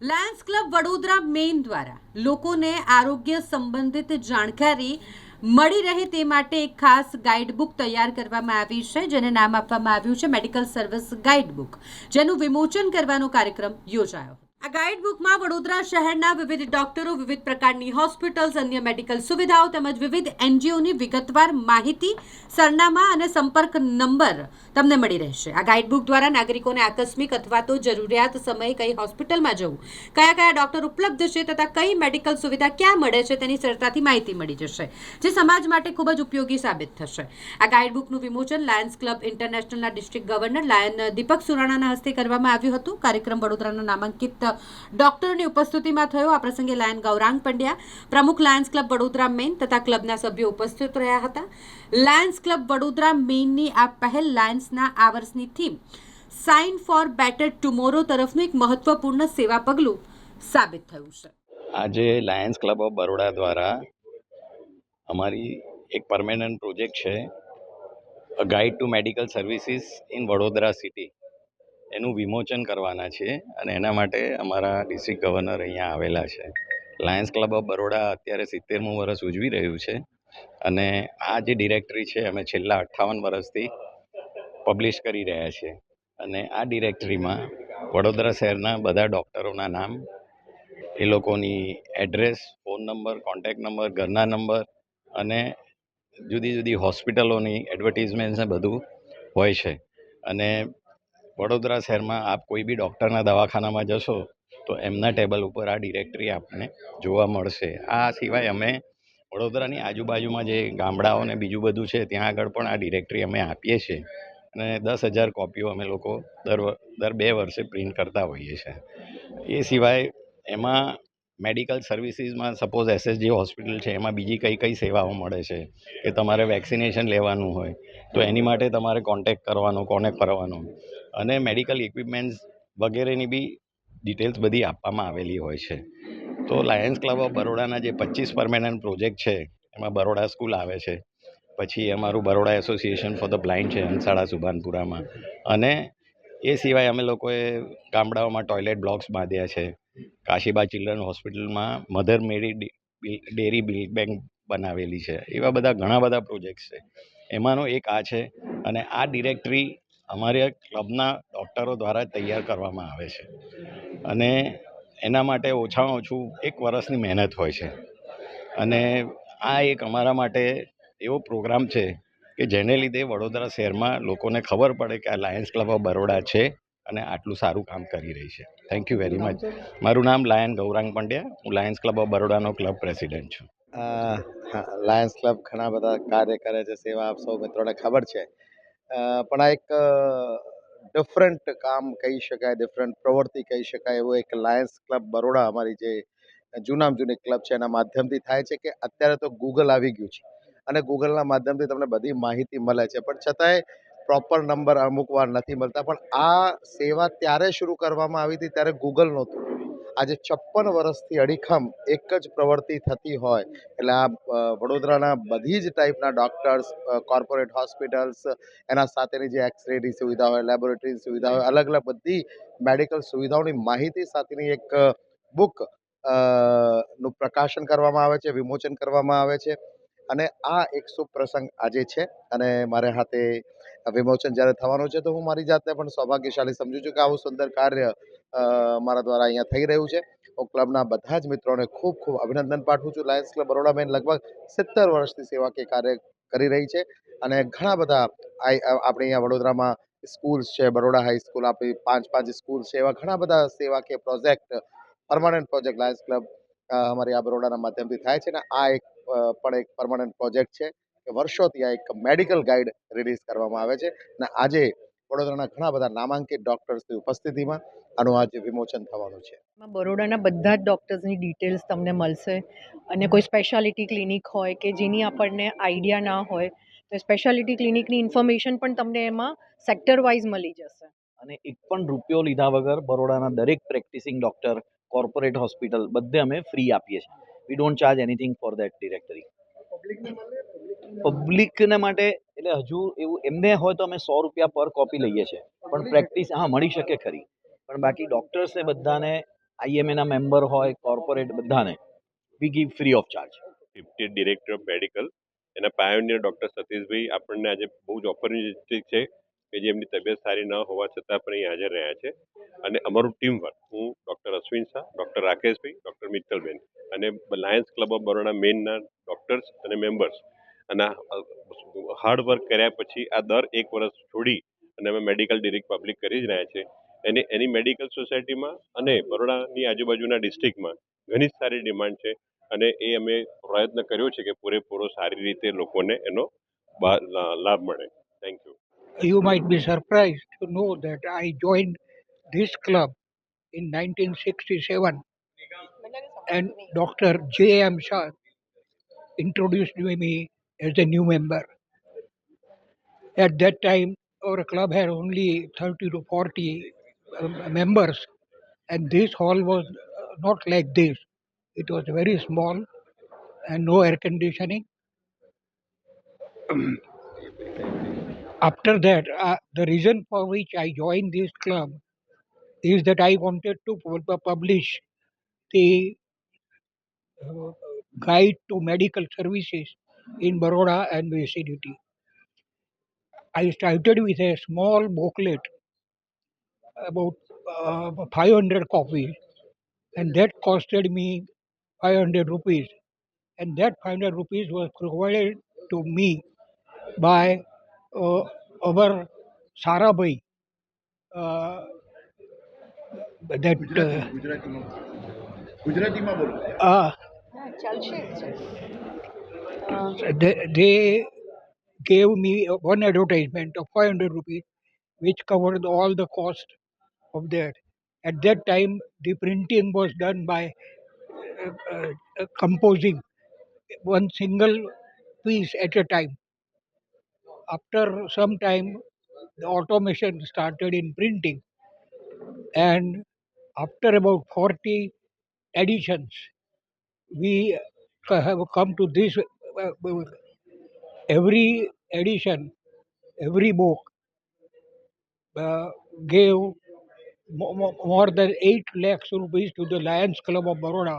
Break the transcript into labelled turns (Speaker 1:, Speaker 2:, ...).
Speaker 1: Lions club Vadodara main દ્વારા લોકોને આરોગ્ય સંબંધિત જાણકારી મળી રહે તે માટે એક ખાસ ગાઈડબુક તૈયાર કરવામાં આવી છે, જેને નામ આપવામાં આવ્યું છે મેડિકલ સર્વિસ ગાઈડબુક, જેનું વિમોચન કરવાનો કાર્યક્રમ યોજાયો. આ ગાઈડબુકમાં વડોદરા શહેરના વિવિધ ડોક્ટરો, વિવિધ પ્રકારની હોસ્પિટલ્સ, અન્ય મેડિકલ સુવિધાઓ તેમજ વિવિધ એનજીઓની વિગતવાર માહિતી, સરનામા અને સંપર્ક નંબર તમને મળી રહેશે. આ ગાઈડબુક દ્વારા નાગરિકોને આકસ્મિક અથવા તો જરૂરિયાત સમયે કઈ હોસ્પિટલમાં જવું, કયા કયા ડોક્ટર ઉપલબ્ધ છે તથા કઈ મેડિકલ સુવિધા ક્યાં મળે છે તેની સરળતાથી માહિતી મળી જશે, જે સમાજ માટે ખૂબ જ ઉપયોગી સાબિત થશે. આ ગાઈડબુકનું વિમોચન લાયન્સ ક્લબ ઇન્ટરનેશનલના ડિસ્ટ્રિક્ટ ગવર્નર લાયન દીપક સુરાણાના હસ્તે કરવામાં આવ્યું હતું. કાર્યક્રમ વડોદરાના નામાંકિત ડોક્ટરોની ઉપસ્થિતિમાં થયો. આ પ્રસંગે લાયન ગૌરાંગ પંડ્યા, પ્રમુખ લાયન્સ ક્લબ વડોદરા મેઇન તથા ક્લબના સભ્યો ઉપસ્થિત રહ્યા હતા. લાયન્સ ક્લબ વડોદરા મેઇનની આ પહેલ લાયન્સના આ વર્ષની theme sign for better tomorrow તરફનું એક મહત્વપૂર્ણ સેવા પગલું સાબિત થયું છે.
Speaker 2: આજે લાયન્સ ક્લબ ઓફ બરોડા દ્વારા અમારી એક પરમેનન્ટ પ્રોજેક્ટ છે, a guide to medical services in Vadodara city, એનું વિમોચન કરવાના છે અને એના માટે અમારા ડિસ્ટ્રિક્ટ ગવર્નર અહીંયા આવેલા છે. લાયન્સ ક્લબ ઓફ બરોડા અત્યારે 70મું વર્ષ ઉજવી રહ્યું છે અને આ જે ડિરેક્ટરી છે અમે છેલ્લા 58 વર્ષથી પબ્લિશ કરી રહ્યા છીએ અને આ ડિરેક્ટરીમાં વડોદરા શહેરના બધા ડૉક્ટરોના નામ, એ લોકોની address, phone number, contact number, ઘરના નંબર અને જુદી જુદી હોસ્પિટલોની એડવર્ટિઝમેન્ટ ને બધું હોય છે. અને વડોદરા શહેરમાં આપ કોઈ બી ડૉક્ટરના દવાખાનામાં જશો તો એમના ટેબલ ઉપર આ ડિરેક્ટરી આપને જોવા મળશે. આ સિવાય અમે વડોદરાની આજુબાજુમાં જે ગામડાઓ ને બીજું બધું છે ત્યાં આગળ પણ આ ડિરેક્ટરી અમે આપીએ છીએ અને 10,000 કોપીઓ અમે લોકો દર 2 વર્ષે પ્રિન્ટ કરતા હોઈએ છીએ. એ સિવાય એમાં મેડિકલ સર્વિસીસમાં સપોઝ એસએસજી હોસ્પિટલ છે, એમાં બીજી કઈ કઈ સેવાઓ મળે છે કે તમારે વેક્સિનેશન લેવાનું હોય તો એની માટે તમારે કોન્ટેક્ટ કરવાનો, કોને કરવાનો, અને મેડિકલ ઇક્વિપમેન્ટ્સ વગેરેની બી ડિટેલ્સ બધી આપવામાં આવેલી હોય છે. તો લાયન્સ ક્લબ ઓફ બરોડાના જે 25 પરમેનન્ટ પ્રોજેક્ટ છે એમાં બરોડા સ્કૂલ આવે છે, પછી અમારું Baroda association for the blind છે હંસાળા સુભાનપુરામાં, અને એ સિવાય અમે લોકોએ ગામડાઓમાં ટોયલેટ બ્લોક્સ બાંધ્યા છે. કાશીબા ચિલ્ડ્રન હોસ્પિટલમાં મધર મેરી ડેરી મિલ્ક બેંક બનાવેલી છે. એવા બધા ઘણા બધા પ્રોજેક્ટ્સ છે, એમાંનો એક આ છે. અને આ ડિરેક્ટરી અમારા ક્લબના ડૉક્ટરો દ્વારા તૈયાર કરવામાં આવે છે અને એના માટે ઓછામાં ઓછું 1 વર્ષની મહેનત હોય છે. અને આ એક અમારા માટે એવો પ્રોગ્રામ છે કે જેને લીધે વડોદરા શહેરમાં લોકોને ખબર પડે કે આ લાયન્સ ક્લબ ઓફ બરોડા છે અને આટલું સારું કામ કરી રહી છે. Thank you very much. મારું નામ લાયન ગૌરાંગ પંડ્યા, હું લાયન્સ ક્લબ ઓફ બરોડાનો ક્લબ પ્રેસિડેન્ટ છું.
Speaker 3: લાયન્સ ક્લબ ઘણા બધા કાર્ય કરે છે, સેવા આપ સૌ મિત્રોને ખબર છે, પણ આ એક ડિફરન્ટ કામ કહી શકાય, ડિફરન્ટ પ્રવૃત્તિ કહી શકાય એવું એક લાયન્સ ક્લબ બરોડા અમારી જે જૂનામાં જૂની ક્લબ છે એના માધ્યમથી થાય છે. કે અત્યારે તો ગૂગલ આવી ગયું છે અને ગૂગલના માધ્યમથી તમને બધી માહિતી મળે છે, પણ છતાંય પ્રોપર નંબર અમુક વાર નથી મળતા. પણ આ સેવા ત્યારે શરૂ કરવામાં આવી હતી ત્યારે ગૂગલ નહોતું. આજે 56 વર્ષથી અડીખમ એક જ પ્રવૃત્તિ થતી હોય એટલે આ વડોદરાના બધી જ ટાઈપના ડૉક્ટર્સ, કોર્પોરેટ હોસ્પિટલ્સ, એના સાથેની જે એક્સરેની સુવિધા હોય, લેબોરેટરીની સુવિધા હોય, અલગ અલગ બધી મેડિકલ સુવિધાઓની માહિતી સાથેની એક બુક નું પ્રકાશન કરવામાં આવે છે, વિમોચન કરવામાં આવે છે. અને આ એક શુભ પ્રસંગ આજે છે અને મારે હાથે વિમોચન જ્યારે થવાનું છે તો હું મારી જાતને પણ સૌભાગ્યશાળી સમજુ છું કે આવું સુંદર કાર્ય મારા દ્વારા અહીંયા થઈ રહ્યું છે. હું ક્લબના બધા જ મિત્રોને ખૂબ ખૂબ અભિનંદન પાઠવું છું. લાયન્સ ક્લબ બરોડા મેન લગભગ 70 વર્ષથી સેવાકીય કાર્ય કરી રહી છે અને ઘણા બધા આપણે અહીંયા વડોદરામાં સ્કૂલ્સ છે, બરોડા હાઈસ્કૂલ, આપણી 5 સ્કૂલ છે, એવા ઘણા બધા સેવાકીય project, permanent project Lions club અમારી આ બરોડાના માધ્યમથી થાય છે. ને આ એક પણ એક પરમાનન્ટ પ્રોજેક્ટ છે કે વર્ષોથી આ એક મેડિકલ ગાઈડ રિલીઝ કરવામાં આવે છે અને આજે વડોદરાના ઘણા બધા નામાંકિત ડૉક્ટર્સની ઉપસ્થિતિમાં આનું આજે વિમોચન થવાનું છે.
Speaker 4: બરોડાના બધા જ ડૉક્ટર્સની ડિટેલ્સ તમને મળશે અને કોઈ સ્પેશિયાલિટી ક્લિનિક હોય કે જેની આપણને આઈડિયા ના હોય તો સ્પેશિયાલિટી ક્લિનિકની ઇન્ફોર્મેશન પણ તમને એમાં સેક્ટર વાઇઝ મળી જશે.
Speaker 5: અને એક પણ રૂપિયો લીધા વગર બરોડાના દરેક પ્રેક્ટિસિંગ ડૉક્ટર, કોર્પોરેટ હોસ્પિટલ બધે અમે ફ્રી આપીએ છીએ. We don't charge anything for that directory. પબ્લિકને માટે એટલે હજુ એવું એમને હોય તો અમે 100 રૂપિયા પર કોપી લઈએ છીએ, પણ પ્રેક્ટિસ મળી શકે ખરી, પણ બાકી ડૉક્ટર્સને બધાને આઈએમએના મેમ્બર હોય, કોર્પોરેટ બધાને we give free of charge.
Speaker 6: Deputy director of medical એના પાયોનિયર ડૉક્ટર સતીશભાઈ આપણને આજે બહુ જ ઓપોર્ચ્યુનિટી છે કે જે એમની તબિયત સારી ન હોવા છતાં પણ અહીં હાજર રહ્યા છે. અને અમારું ટીમ વર્ક, હું ડૉક્ટર અશ્વિન શાહ, ડૉક્ટર રાકેશભાઈ, ડૉક્ટર મિત્તલબેન અને લાયન્સ ક્લબ ઓફ બરોડા મેઇનના ડૉક્ટર્સ અને મેમ્બર્સ અને હાર્ડ વર્ક કર્યા પછી આ દર એક વર્ષ છોડી અને અમે મેડિકલ ડિરેક્ટ પબ્લિક કરી જ રહ્યા છે. એની મેડિકલ સોસાયટીમાં અને બરોડાની આજુબાજુના ડિસ્ટ્રિક્ટમાં ઘણી જ સારી ડિમાન્ડ છે અને એ અમે પ્રયત્ન કર્યો છે કે પૂરેપૂરો સારી રીતે લોકોને એનો લાભ મળે. Thank you.
Speaker 7: You might be surprised to know that I joined this club in 1967 and Dr. J.M. Shah introduced me as a new member. At that time, our club had only 30 to 40 members, and this hall was not like this. It was very small and no air conditioning. After that, the reason for which I joined this club is that I wanted to publish the guide to medical services in Baroda and vicinity. I started with a small booklet about 500 copies, and that costed me 500 rupees. And that 500 rupees was provided to me by our Sarabhai. That they gave me one advertisement of 500 rupees, which covered all the cost of that. At that time, the printing was done by composing one single piece at a time. After some time, the automation started in printing, and after about 40 editions, we have come to this. Every edition, every book gave more than 8 lakhs rupees to the Lions Club of Baroda